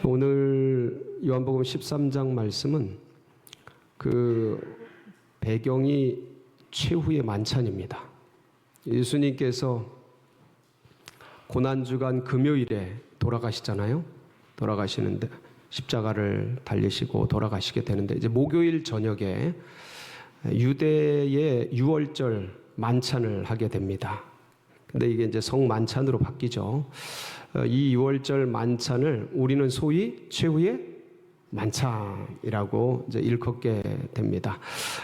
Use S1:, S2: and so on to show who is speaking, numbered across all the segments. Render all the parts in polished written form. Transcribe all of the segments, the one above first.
S1: 오늘 요한복음 13장 말씀은 그 배경이 최후의 만찬입니다. 예수님께서 고난주간 금요일에 돌아가시잖아요. 돌아가시는데 십자가를 달리시고 돌아가시게 되는데 이제 목요일 저녁에 유대의 유월절 만찬을 하게 됩니다. 근데 이게 이제 성만찬으로 바뀌죠. 이 유월절 만찬을 우리는 소위 최후의 만찬이라고 이제 일컫게 됩니다.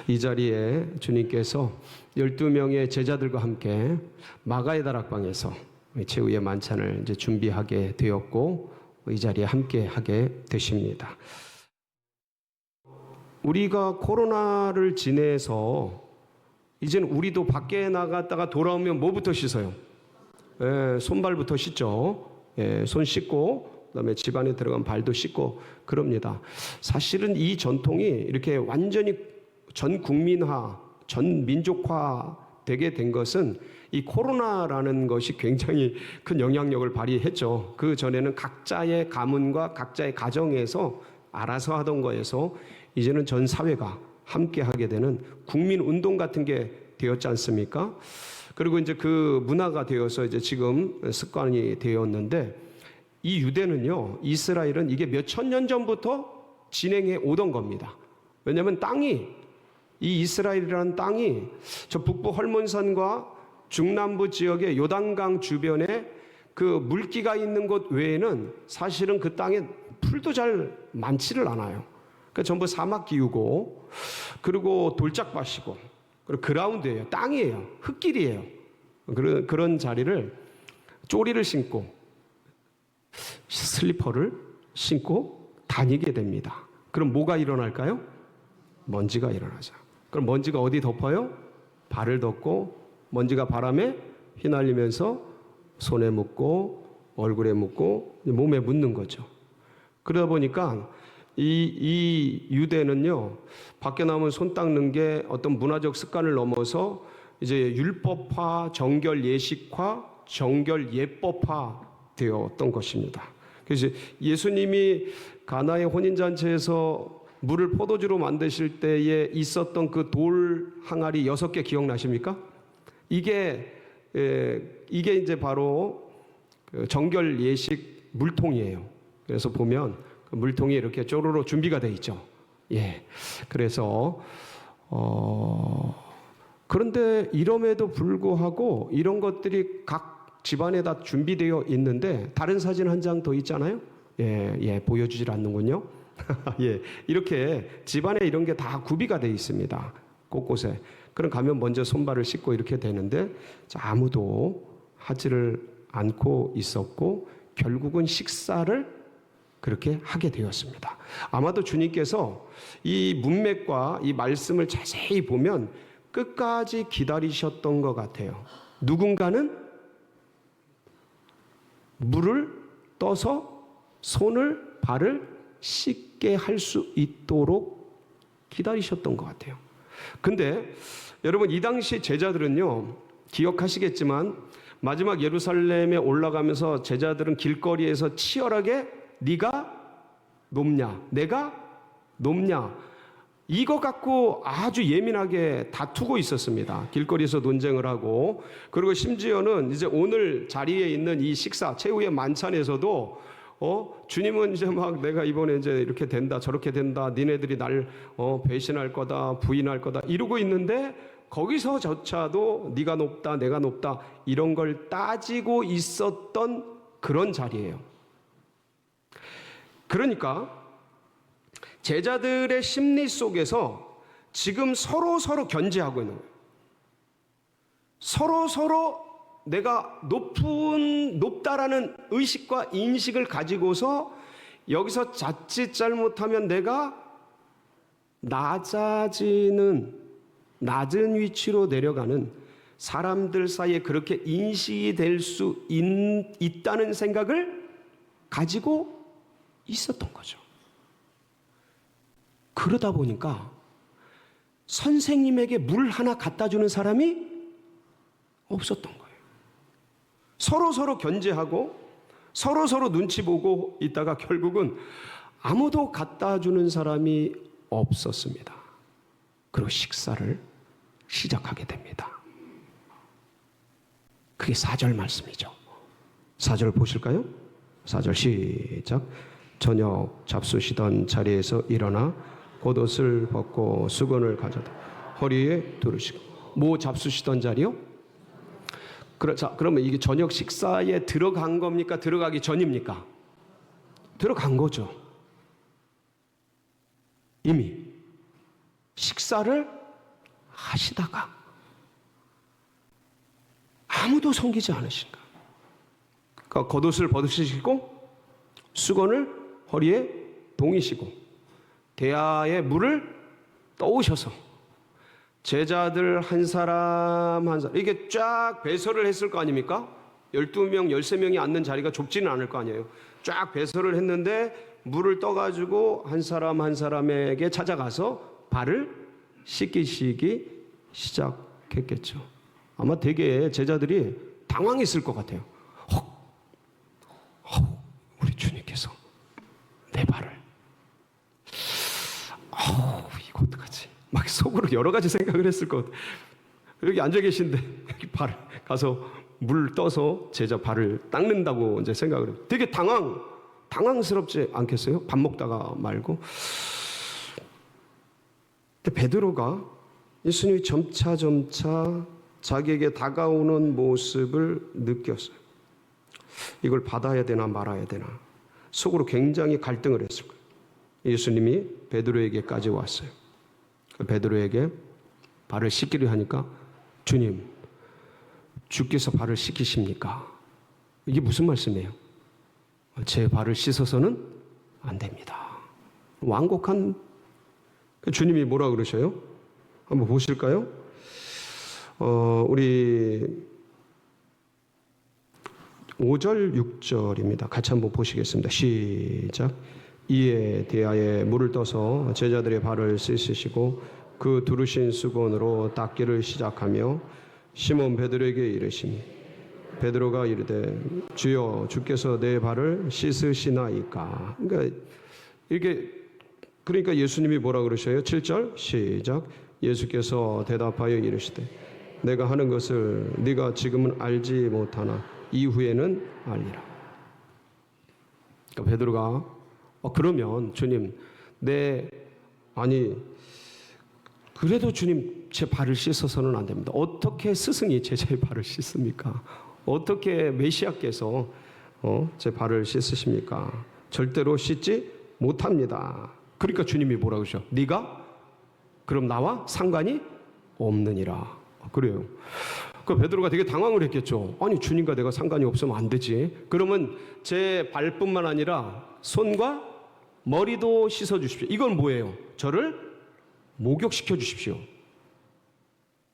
S1: 이 자리에 주님께서 12명의 제자들과 함께 마가의 다락방에서 최후의 만찬을 이제 준비하게 되었고 이 자리에 함께 하게 되십니다. 우리가 코로나를 지내서 이제는 우리도 밖에 나갔다가 돌아오면 뭐부터 씻어요? 손발부터 씻죠. 손 씻고 그다음에 집 안에 들어간 발도 씻고 그럽니다. 사실은 이 전통이 이렇게 완전히 전 국민화, 전 민족화 되게 된 것은 이 코로나라는 것이 굉장히 큰 영향력을 발휘했죠. 그 전에는 각자의 가문과 각자의 가정에서 알아서 하던 거에서 이제는 전 사회가 함께 하게 되는 국민 운동 같은 게 되었지 않습니까? 그리고 이제 그 문화가 되어서 이제 지금 습관이 되었는데 이 유대는요, 이스라엘은 이게 몇 천 년 전부터 진행해 오던 겁니다. 왜냐하면 이 이스라엘이라는 땅이 저 북부 헐몬산과 중남부 지역의 요단강 주변에 그 물기가 있는 곳 외에는 사실은 그 땅에 풀도 잘 많지를 않아요. 그러니까 전부 사막 기후고, 그리고 돌짝밭이고, 그리고 그라운드예요. 땅이에요. 흙길이에요. 그런 자리를 쪼리를 신고 슬리퍼를 신고 다니게 됩니다. 그럼 뭐가 일어날까요? 먼지가 일어나죠. 그럼 먼지가 어디 덮어요? 발을 덮고 먼지가 바람에 휘날리면서 손에 묻고 얼굴에 묻고 몸에 묻는 거죠. 그러다 보니까 이 유대는요, 밖에 나오면 손 닦는 게 어떤 문화적 습관을 넘어서 이제 율법화, 정결 예식화, 정결 예법화 되었던 것입니다. 그래서 예수님이 가나의 혼인잔치에서 물을 포도주로 만드실 때에 있었던 그 돌 항아리 6개 기억나십니까? 이게 이제 바로 정결 예식 물통이에요. 그래서 보면 물통이 이렇게 쪼로로 준비가 돼 있죠. 그래서 그런데 이럼에도 불구하고 이런 것들이 각 집안에 다 준비되어 있는데 다른 사진 한 장 더 있잖아요. 보여주질 않는군요. 이렇게 집안에 이런 게 다 구비가 돼 있습니다. 곳곳에. 그럼 가면 먼저 손발을 씻고 이렇게 되는데 아무도 하지를 않고 있었고 결국은 식사를 그렇게 하게 되었습니다. 아마도 주님께서 이 문맥과 이 말씀을 자세히 보면 끝까지 기다리셨던 것 같아요. 누군가는 물을 떠서 손을 발을 씻게 할 수 있도록 기다리셨던 것 같아요. 근데 여러분 이 당시 제자들은요, 기억하시겠지만 마지막 예루살렘에 올라가면서 제자들은 길거리에서 치열하게 네가 높냐, 내가 높냐, 이거 갖고 아주 예민하게 다투고 있었습니다. 길거리에서 논쟁을 하고, 그리고 심지어는 이제 오늘 자리에 있는 이 식사, 최후의 만찬에서도 주님은 이제 막 내가 이번에 이제 이렇게 된다, 저렇게 된다, 니네들이 날 배신할 거다, 부인할 거다 이러고 있는데 거기서조차도 네가 높다, 내가 높다 이런 걸 따지고 있었던 그런 자리예요. 그러니까 제자들의 심리 속에서 지금 서로 견제하고 있는 거예요. 서로 내가 높다라는 의식과 인식을 가지고서 여기서 자칫 잘못하면 내가 낮은 위치로 내려가는, 사람들 사이에 그렇게 인식이 될 수 있다는 생각을 가지고 있었던 거죠. 그러다 보니까 선생님에게 물 하나 갖다 주는 사람이 없었던 거예요. 서로 견제하고 서로 눈치 보고 있다가 결국은 아무도 갖다 주는 사람이 없었습니다. 그리고 식사를 시작하게 됩니다. 그게 4절 말씀이죠. 4절 보실까요? 4절 시작. 저녁 잡수시던 자리에서 일어나 겉옷을 벗고 수건을 가져다 허리에 두르시고. 뭐 잡수시던 자리요? 자, 그러면 이게 저녁 식사에 들어간 겁니까? 들어가기 전입니까? 들어간 거죠. 이미 식사를 하시다가 아무도 섬기지 않으신가. 그러니까 겉옷을 벗으시고 수건을 허리에 동이시고 대야에 물을 떠오셔서 제자들 한 사람 한 사람 이게 쫙 배설을 했을 거 아닙니까? 12명, 13명이 앉는 자리가 좁지는 않을 거 아니에요. 쫙 배설을 했는데 물을 떠가지고 한 사람 한 사람에게 찾아가서 발을 씻기시기 시작했겠죠. 아마 되게 제자들이 당황했을 것 같아요. 우리 주님께서 내 발을 이거 어떡하지? 막 속으로 여러 가지 생각을 했을 것 같아요. 여기 앉아 계신데 여기 발 가서 물 떠서 제자 발을 닦는다고 이제 생각을 해요. 되게 당황스럽지 않겠어요? 밥 먹다가 말고. 근데 베드로가 예수님이 점차 자기에게 다가오는 모습을 느꼈어요. 이걸 받아야 되나 말아야 되나 속으로 굉장히 갈등을 했을 거예요. 예수님이 베드로에게까지 왔어요. 베드로에게 발을 씻기려 하니까 주님, 주께서 발을 씻기십니까? 이게 무슨 말씀이에요? 제 발을 씻어서는 안 됩니다. 완곡한 주님이 뭐라 그러셔요? 한번 보실까요? 우리 5절 6절입니다. 같이 한번 보시겠습니다. 시작. 이에 대하여 물을 떠서 제자들의 발을 씻으시고 그 두르신 수건으로 닦기를 시작하며 시몬 베드로에게 이르시니 베드로가 이르되 주여 주께서 내 발을 씻으시나이까. 그러니까 예수님이 뭐라 그러셔요? 7절 시작. 예수께서 대답하여 이르시되 내가 하는 것을 네가 지금은 알지 못하나 이후에는 알리라. 그러니까 베드로가 그러면 주님 그래도 주님 제 발을 씻어서는 안 됩니다. 어떻게 스승이 제자의 발을 씻습니까? 어떻게 메시아께서 제 발을 씻으십니까? 절대로 씻지 못합니다. 그러니까 주님이 뭐라고 하셔? 네가 그럼 나와 상관이 없느니라. 그래요. 그 베드로가 되게 당황을 했겠죠. 아니 주님과 내가 상관이 없으면 안 되지. 그러면 제 발뿐만 아니라 손과 머리도 씻어 주십시오. 이건 뭐예요? 저를 목욕시켜 주십시오.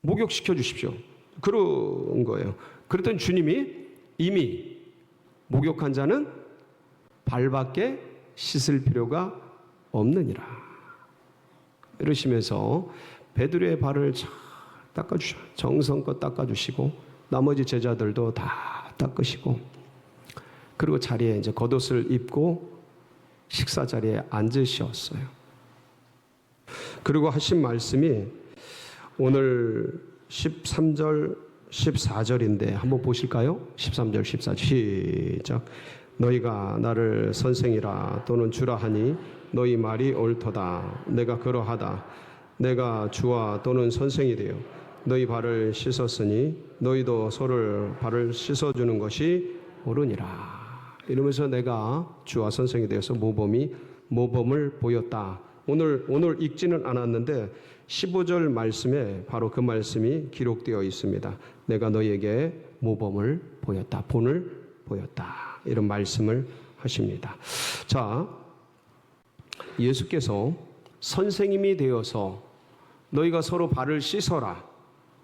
S1: 목욕시켜 주십시오. 그런 거예요. 그랬더니 주님이 이미 목욕한 자는 발밖에 씻을 필요가 없느니라. 이러시면서 베드로의 발을 잘 닦아주셔. 정성껏 닦아주시고 나머지 제자들도 다 닦으시고 그리고 자리에 이제 겉옷을 입고 식사 자리에 앉으셨어요. 그리고 하신 말씀이 오늘 13절 14절인데 한번 보실까요? 13절 14절 시작. 너희가 나를 선생이라 또는 주라 하니 너희 말이 옳도다. 내가 그러하다. 내가 주와 또는 선생이 되어 너희 발을 씻었으니 너희도 서로를 발을 씻어주는 것이 옳으니라. 이러면서 내가 주와 선생이 되어서 모범을 보였다. 오늘 읽지는 않았는데 15절 말씀에 바로 그 말씀이 기록되어 있습니다. 내가 너희에게 모범을 보였다. 본을 보였다. 이런 말씀을 하십니다. 자, 예수께서 선생님이 되어서 너희가 서로 발을 씻어라.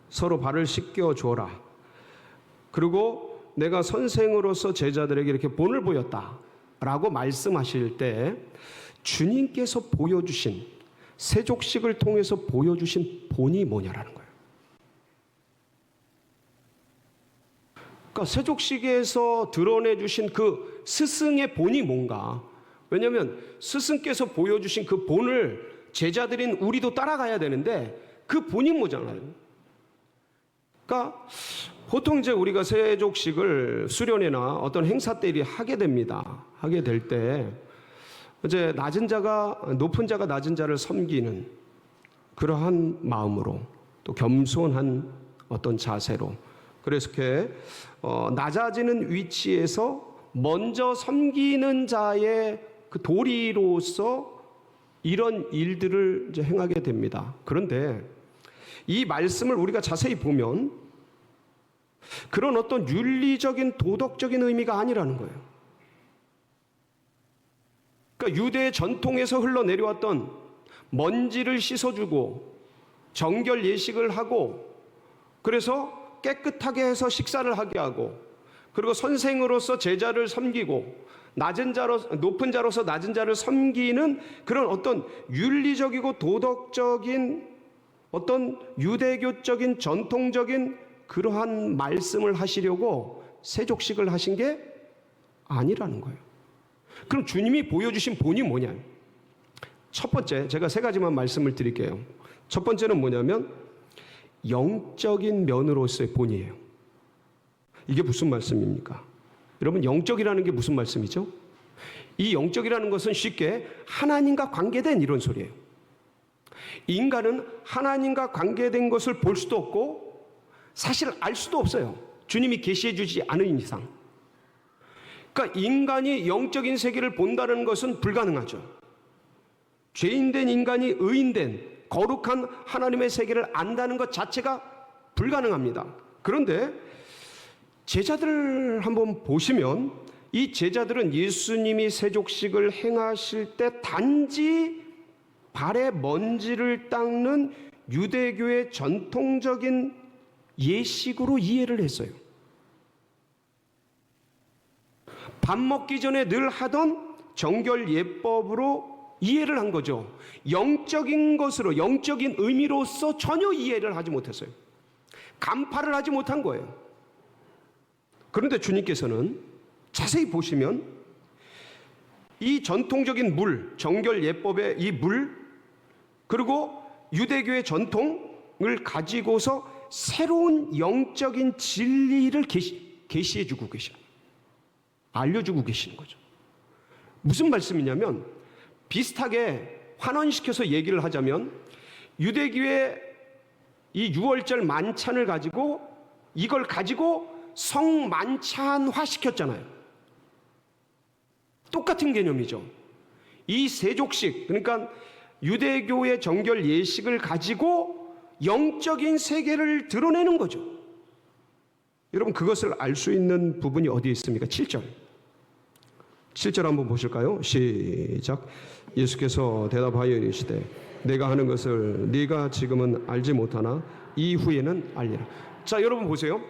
S1: 서로 발을 씻겨줘라. 그리고 내가 선생으로서 제자들에게 이렇게 본을 보였다. 라고 말씀하실 때 주님께서 보여주신 세족식을 통해서 보여주신 본이 뭐냐라는 거예요. 그러니까 세족식에서 드러내 주신 그 스승의 본이 뭔가? 왜냐하면 스승께서 보여주신 그 본을 제자들인 우리도 따라가야 되는데 그 본이 뭐잖아요. 그러니까 보통 이제 우리가 세족식을 수련회나 어떤 행사 때 하게 됩니다. 하게 될 때 이제 낮은 자가 높은 자가 낮은 자를 섬기는 그러한 마음으로 또 겸손한 어떤 자세로 그래서 이렇게 낮아지는 위치에서 먼저 섬기는 자의 그 도리로서 이런 일들을 이제 행하게 됩니다. 그런데 이 말씀을 우리가 자세히 보면 그런 어떤 윤리적인 도덕적인 의미가 아니라는 거예요. 그러니까 유대의 전통에서 흘러내려왔던 먼지를 씻어주고 정결 예식을 하고 그래서 깨끗하게 해서 식사를 하게 하고 그리고 선생으로서 제자를 섬기고 높은 자로서 낮은 자를 섬기는 그런 어떤 윤리적이고 도덕적인 어떤 유대교적인 전통적인 그러한 말씀을 하시려고 세족식을 하신 게 아니라는 거예요. 그럼 주님이 보여주신 본이 뭐냐? 첫 번째, 제가 세 가지만 말씀을 드릴게요. 첫 번째는 뭐냐면 영적인 면으로서의 본이에요. 이게 무슨 말씀입니까? 여러분, 영적이라는 게 무슨 말씀이죠? 이 영적이라는 것은 쉽게 하나님과 관계된 이런 소리예요. 인간은 하나님과 관계된 것을 볼 수도 없고 사실 알 수도 없어요. 주님이 계시해 주지 않은 이상. 그러니까 인간이 영적인 세계를 본다는 것은 불가능하죠. 죄인된 인간이 의인된 거룩한 하나님의 세계를 안다는 것 자체가 불가능합니다. 그런데 제자들을 한번 보시면 이 제자들은 예수님이 세족식을 행하실 때 단지 발에 먼지를 닦는 유대교의 전통적인 예식으로 이해를 했어요. 밥 먹기 전에 늘 하던 정결 예법으로 이해를 한 거죠. 영적인 것으로, 영적인 의미로서 전혀 이해를 하지 못했어요. 간파를 하지 못한 거예요. 그런데 주님께서는 자세히 보시면 이 전통적인 물, 정결 예법의 이 물, 그리고 유대교의 전통을 가지고서 새로운 영적인 진리를 계시해주고 계십니다. 알려주고 계시는 거죠. 무슨 말씀이냐면 비슷하게 환원시켜서 얘기를 하자면 유대교의 이 유월절 만찬을 가지고 이걸 가지고 성만찬화 시켰잖아요. 똑같은 개념이죠. 이 세족식, 그러니까 유대교의 정결 예식을 가지고 영적인 세계를 드러내는 거죠. 여러분, 그것을 알 수 있는 부분이 어디에 있습니까? 7절. 7절 한번 보실까요? 시작. 예수께서 대답하여 이르시되 내가 하는 것을 네가 지금은 알지 못하나 이후에는 알리라. 자, 여러분 보세요.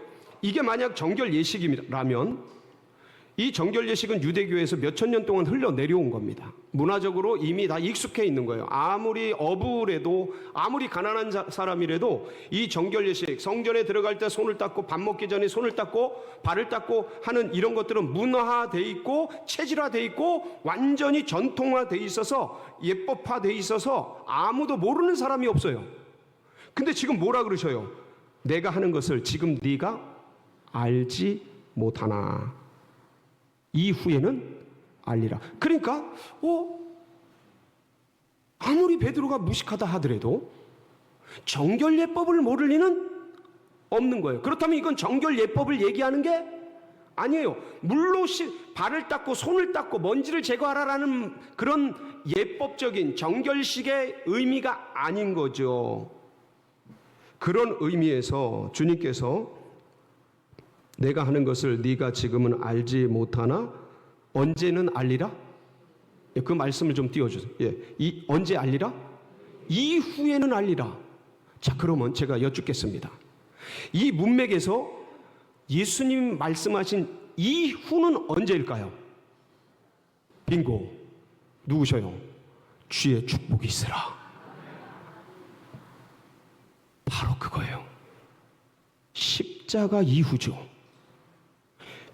S1: 이게 만약 정결 예식이라면 이 정결 예식은 유대교에서 몇천 년 동안 흘러내려온 겁니다. 문화적으로 이미 다 익숙해 있는 거예요. 아무리 어부래도 아무리 가난한 사람이라도 이 정결 예식, 성전에 들어갈 때 손을 닦고 밥 먹기 전에 손을 닦고 발을 닦고 하는 이런 것들은 문화화돼 있고 체질화돼 있고 완전히 전통화돼 있어서 예법화돼 있어서 아무도 모르는 사람이 없어요. 근데 지금 뭐라 그러셔요? 내가 하는 것을 지금 네가 알지 못하나 이후에는 알리라. 그러니까 아무리 베드로가 무식하다 하더라도 정결 예법을 모를 리는 없는 거예요. 그렇다면 이건 정결 예법을 얘기하는 게 아니에요. 물로 발을 닦고 손을 닦고 먼지를 제거하라라는 그런 예법적인 정결식의 의미가 아닌 거죠. 그런 의미에서 주님께서 내가 하는 것을 네가 지금은 알지 못하나 언제는 알리라? 그 말씀을 좀 띄워주세요. 언제 알리라? 이후에는 알리라. 자, 그러면 제가 여쭙겠습니다. 이 문맥에서 예수님 말씀하신 이후는 언제일까요? 빙고. 누구셔요? 주의 축복이 있으라. 바로 그거예요. 십자가 이후죠.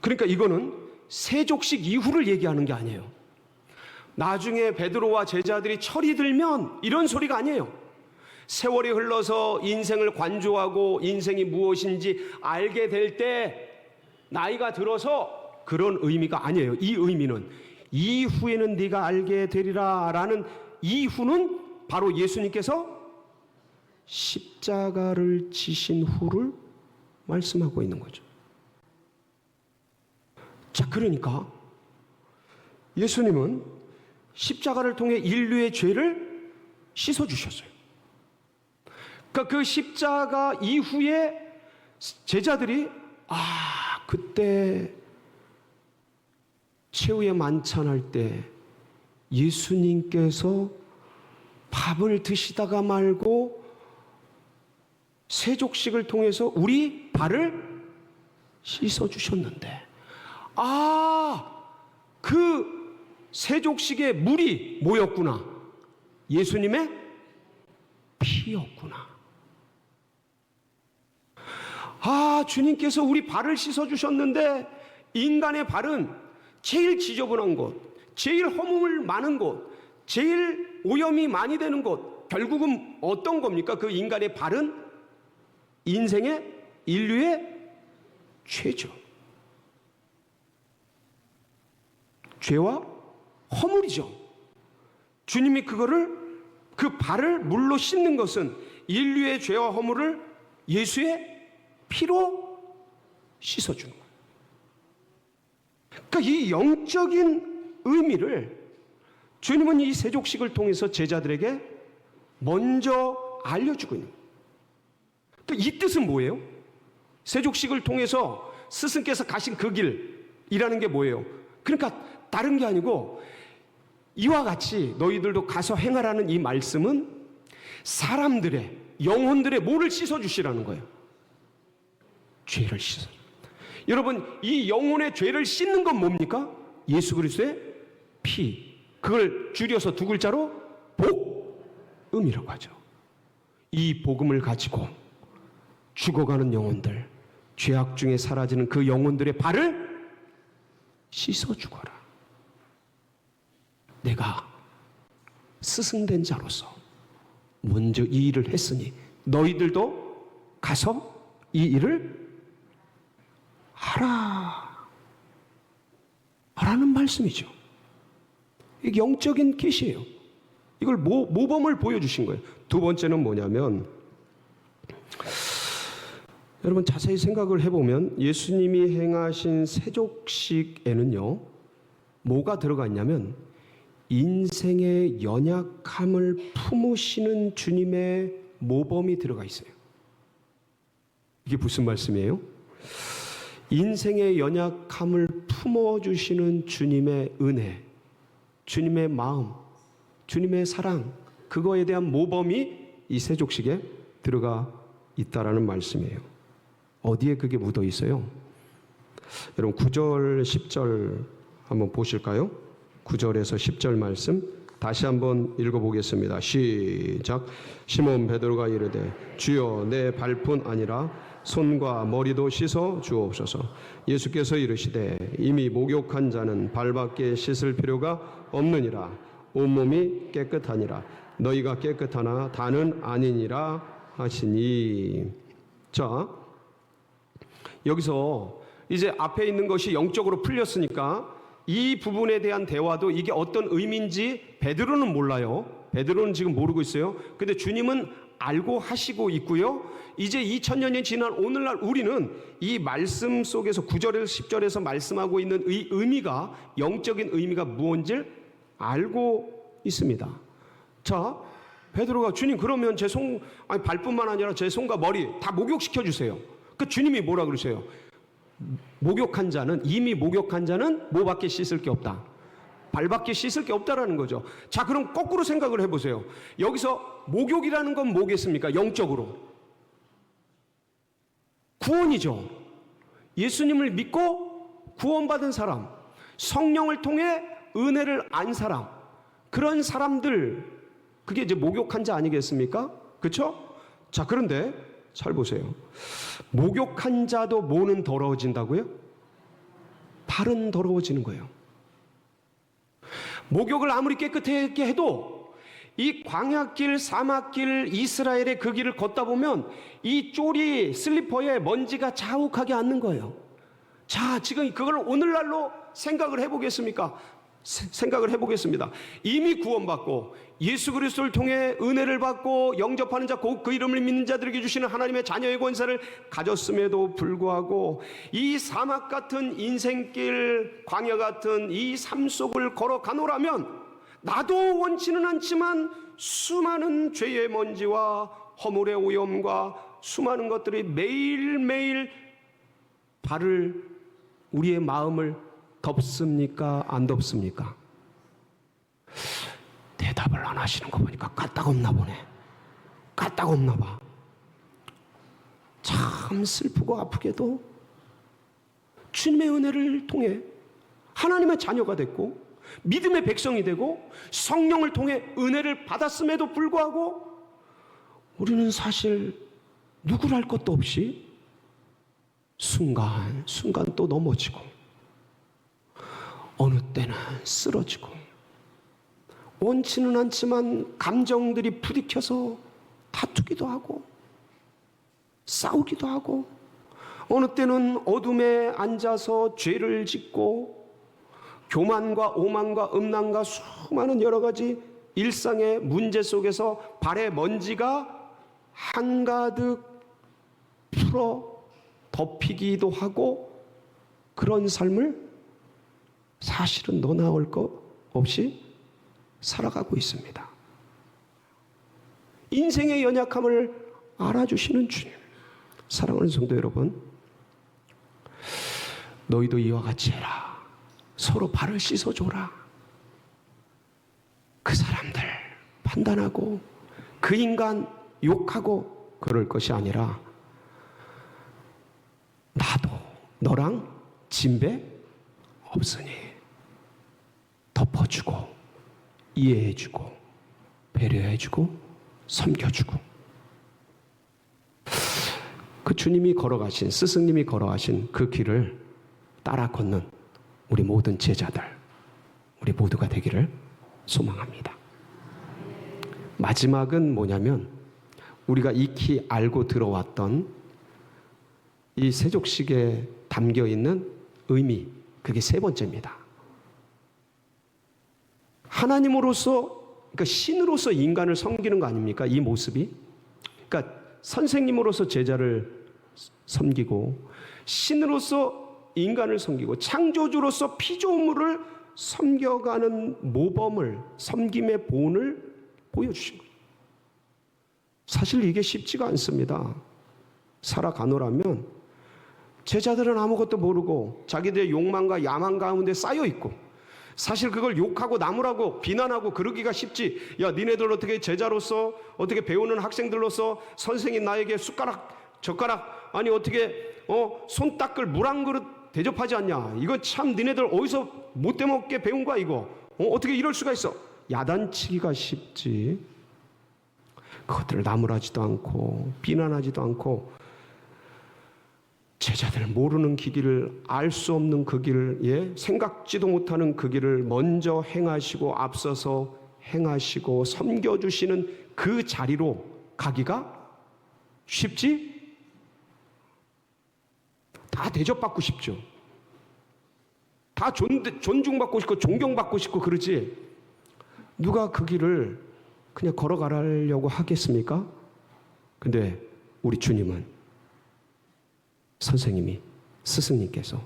S1: 그러니까 이거는 세족식 이후를 얘기하는 게 아니에요. 나중에 베드로와 제자들이 철이 들면 이런 소리가 아니에요. 세월이 흘러서 인생을 관조하고 인생이 무엇인지 알게 될 때 나이가 들어서 그런 의미가 아니에요. 이 의미는 이후에는 네가 알게 되리라 라는 이후는 바로 예수님께서 십자가를 지신 후를 말씀하고 있는 거죠. 자, 그러니까 예수님은 십자가를 통해 인류의 죄를 씻어주셨어요. 그러니까 그 십자가 이후에 제자들이 그때 최후의 만찬할 때 예수님께서 밥을 드시다가 말고 세족식을 통해서 우리 발을 씻어주셨는데 그 세족식의 물이 뭐였구나? 예수님의 피였구나. 주님께서 우리 발을 씻어주셨는데 인간의 발은 제일 지저분한 곳, 제일 허물 많은 곳, 제일 오염이 많이 되는 곳, 결국은 어떤 겁니까? 그 인간의 발은 인생의 인류의 죄죠. 죄와 허물이죠. 주님이 그 발을 물로 씻는 것은 인류의 죄와 허물을 예수의 피로 씻어주는 거예요. 그러니까 이 영적인 의미를 주님은 이 세족식을 통해서 제자들에게 먼저 알려주고 있는 거예요. 그러니까 이 뜻은 뭐예요? 세족식을 통해서 스승께서 가신 그 길이라는 게 뭐예요? 그러니까 다른 게 아니고 이와 같이 너희들도 가서 행하라는 이 말씀은 사람들의 영혼들의 뭐를 씻어주시라는 거예요? 죄를 씻어. 여러분, 이 영혼의 죄를 씻는 건 뭡니까? 예수 그리스도의 피. 그걸 줄여서 두 글자로 복음이라고 하죠. 이 복음을 가지고 죽어가는 영혼들, 죄악 중에 사라지는 그 영혼들의 발을 씻어 주거라. 내가 스승된 자로서 먼저 이 일을 했으니 너희들도 가서 이 일을 하라 라는 말씀이죠. 이게 영적인 계시예요. 이걸 모범을 보여주신 거예요. 두 번째는 뭐냐면, 여러분 자세히 생각을 해보면 예수님이 행하신 세족식에는요 뭐가 들어가 있냐면 인생의 연약함을 품으시는 주님의 모범이 들어가 있어요. 이게 무슨 말씀이에요? 인생의 연약함을 품어주시는 주님의 은혜, 주님의 마음, 주님의 사랑, 그거에 대한 모범이 이 세족식에 들어가 있다라는 말씀이에요. 어디에 그게 묻어 있어요? 여러분 9절 10절 한번 보실까요? 9절에서 10절 말씀 다시 한번 읽어보겠습니다. 시작. 시몬 베드로가 이르되 주여 내 발뿐 아니라 손과 머리도 씻어 주옵소서. 예수께서 이르시되 이미 목욕한 자는 발밖에 씻을 필요가 없느니라. 온몸이 깨끗하니라. 너희가 깨끗하나 다는 아니니라 하시니. 자, 여기서 이제 앞에 있는 것이 영적으로 풀렸으니까 이 부분에 대한 대화도 이게 어떤 의미인지 베드로는 몰라요. 베드로는 지금 모르고 있어요. 근데 주님은 알고 하시고 있고요. 이제 2000년이 지난 오늘날 우리는 이 말씀 속에서 9절에서 10절에서 말씀하고 있는 이 의미가, 영적인 의미가 무엇인지를 알고 있습니다. 자, 베드로가 주님 그러면 제 발뿐만 아니라 제 손과 머리 다 목욕시켜 주세요. 그 주님이 뭐라 그러세요? 목욕한 자는, 이미 목욕한 자는 뭐밖에 씻을 게 없다. 발밖에 씻을 게 없다라는 거죠. 자, 그럼 거꾸로 생각을 해보세요. 여기서 목욕이라는 건 뭐겠습니까? 영적으로 구원이죠. 예수님을 믿고 구원받은 사람, 성령을 통해 은혜를 안 사람, 그런 사람들, 그게 이제 목욕한 자 아니겠습니까? 그렇죠? 자, 그런데 잘 보세요. 목욕한 자도 뭐는 더러워진다고요? 발은 더러워지는 거예요. 목욕을 아무리 깨끗하게 해도 이 광야길, 사막길, 이스라엘의 그 길을 걷다 보면 이 쪼리 슬리퍼에 먼지가 자욱하게 앉는 거예요. 자, 지금 그걸 오늘날로 생각을 해보겠습니까? 생각을 해보겠습니다. 이미 구원받고 예수 그리스도를 통해 은혜를 받고 영접하는 자, 곧 그 이름을 믿는 자들에게 주시는 하나님의 자녀의 권세를 가졌음에도 불구하고 이 사막 같은 인생길, 광야 같은 이 삶 속을 걸어가노라면 나도 원치는 않지만 수많은 죄의 먼지와 허물의 오염과 수많은 것들이 매일매일 우리의 마음을 덥습니까? 안 덥습니까? 대답을 안 하시는 거 보니까 까딱없나 보네. 까딱없나 봐. 참 슬프고 아프게도 주님의 은혜를 통해 하나님의 자녀가 됐고 믿음의 백성이 되고 성령을 통해 은혜를 받았음에도 불구하고 우리는 사실 누구랄 것도 없이 순간 또 넘어지고 어느 때는 쓰러지고 원치는 않지만 감정들이 부딪혀서 다투기도 하고 싸우기도 하고 어느 때는 어둠에 앉아서 죄를 짓고 교만과 오만과 음란과 수많은 여러 가지 일상의 문제 속에서 발에 먼지가 한가득 풀어 덮이기도 하고 그런 삶을 사실은 너 나올 것 없이 살아가고 있습니다. 인생의 연약함을 알아주시는 주님, 사랑하는 성도 여러분, 너희도 이와 같이 해라. 서로 발을 씻어줘라. 그 사람들 판단하고 그 인간 욕하고 그럴 것이 아니라 나도 너랑 진배 없으니 덮어주고 이해해주고 배려해주고 섬겨주고 그 주님이 걸어가신 스승님이 걸어가신 그 길을 따라 걷는 우리 모든 제자들, 우리 모두가 되기를 소망합니다. 마지막은 뭐냐면 우리가 익히 알고 들어왔던 이 세족식에 담겨있는 의미, 그게 세 번째입니다. 하나님으로서, 그러니까 신으로서 인간을 섬기는 거 아닙니까? 이 모습이. 그러니까 선생님으로서 제자를 섬기고 신으로서 인간을 섬기고 창조주로서 피조물을 섬겨가는 모범을, 섬김의 본을 보여주신 거예요. 사실 이게 쉽지가 않습니다. 살아가노라면 제자들은 아무것도 모르고 자기들의 욕망과 야망 가운데 쌓여있고 사실 그걸 욕하고 나무라고 비난하고 그러기가 쉽지. 야, 니네들 어떻게 제자로서 어떻게 배우는 학생들로서 선생님 나에게 숟가락 젓가락 아니 어떻게 손 닦을 물 한 그릇 대접하지 않냐. 이거 참 니네들 어디서 못돼 먹게 배운 거야 이거. 어떻게 이럴 수가 있어. 야단치기가 쉽지. 그것들을 나무라지도 않고 비난하지도 않고 제자들 모르는 길을 알 수 없는 그 길을 생각지도 못하는 그 길을 먼저 행하시고 앞서서 행하시고 섬겨주시는 그 자리로 가기가 쉽지? 다 대접받고 싶죠. 다 존중받고 싶고 존경받고 싶고 그러지. 누가 그 길을 그냥 걸어가려고 하겠습니까? 근데 우리 주님은 선생님이 스승님께서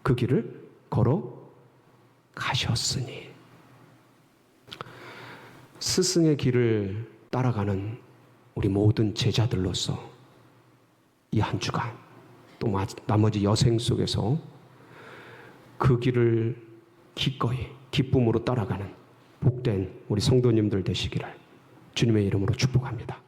S1: 그 길을 걸어가셨으니 스승의 길을 따라가는 우리 모든 제자들로서 이 한 주간 또 나머지 여생 속에서 그 길을 기꺼이 기쁨으로 따라가는 복된 우리 성도님들 되시기를 주님의 이름으로 축복합니다.